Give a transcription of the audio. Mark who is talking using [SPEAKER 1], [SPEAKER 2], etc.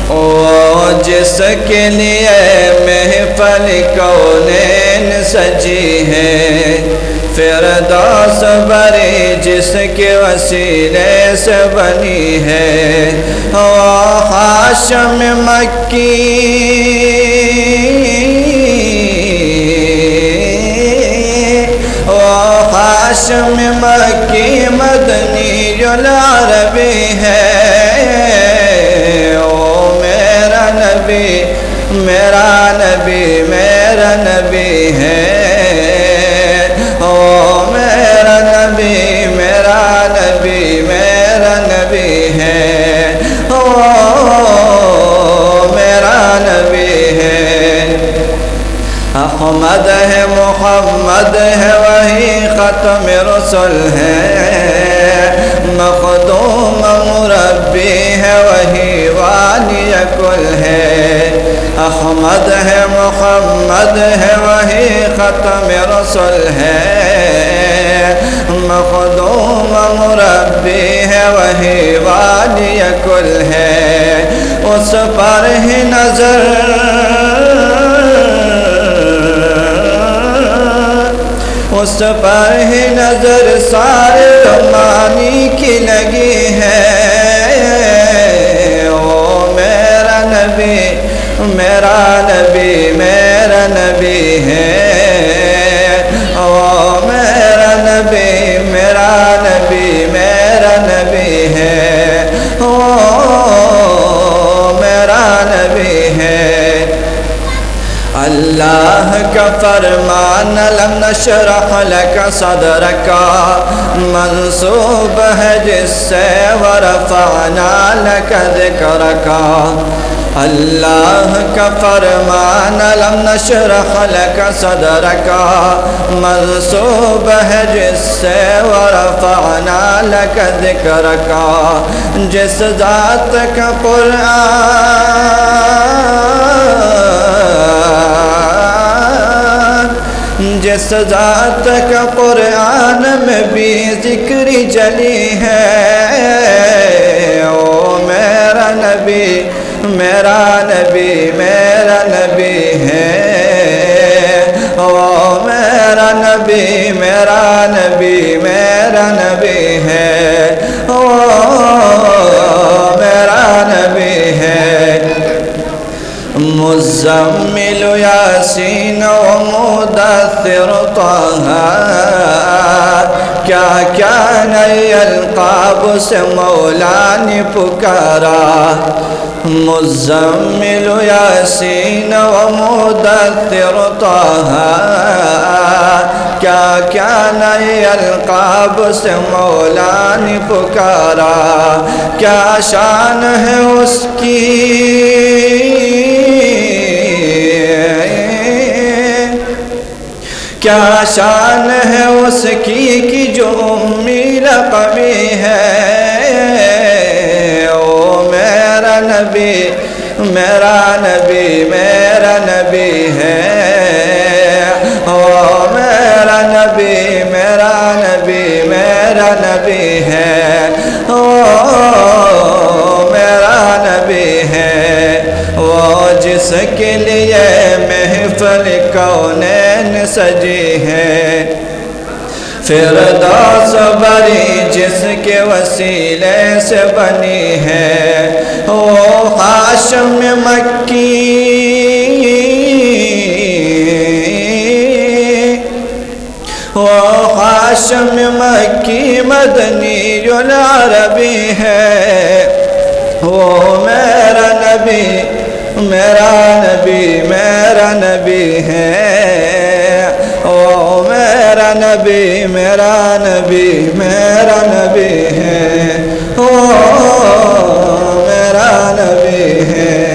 [SPEAKER 1] وہ جس کے لیے محفل کونین سجی ہے، فردوس بری جس کے وسیلے سے بنی ہے، وہ ہاشم مکی ہاشم مکی مدنی العربی ہے، او میرا نبی میرا نبی میرا نبی ہے، او میرا نبی میرا نبی میرا نبی ہے، او میرا نبی ہے۔ احمد ہے محمد ہے وہی ختم رسل ہے، مخدوم مربی ہے وہی والی کل ہے، احمد ہے محمد ہے وہی ختم رسل ہے، مخدوم مربی ہے وہی والی کل ہے، اس پر ہی اس پر ہی نظر سارے زمانے کی لگی ہے، او میرا نبی میرا نبی میرا نبی ہے، او میرا نبی میرا نبی میرا نبی ہے، او میرا نبی ہے۔ اللہ کا فرمان لم نشرح لك صدرك منصوب ہے جس سے ورفعنا لك ذکرك، اللہ کا فرمان لم نشرح لك صدرك منصوب ہے جس سے ورفعنا لك ذکرك، جس ذات کا جس ذات کا قرآن میں بھی ذکر جلی ہے، او میرا نبی میرا نبی میرا نبی ہے، او میرا نبی میرا نبی میرا نبی ہے، او میرا نبی ہے۔ مزمل یاسین و مدثر طہ، کیا کیا نئی القاب سے مولا نے پکارا، مزمل یاسین و مدثر طہ، کیا کیا نئی القاب سے مولا نے پکارا، کیا شان ہے اس کی کیا شان ہے اس کی جو امی لقبی ہے، او میرا نبی میرا نبی میرا نبی ہے، او میرا نبی میرا نبی میرا نبی ہے، او میرا نبی ہے، وہ جس کے لیے محفل کونین سجی ہے، فردوس بری جس کے وسیلے سے بنی ہے، وہ ہاشم مکی وہ ہاشم مکی مدنی العربی ہے، وہ میرا نبی میرا نبی میرا نبی ہے، او میرا نبی میرا نبی میرا نبی ہے، او میرا نبی ہے۔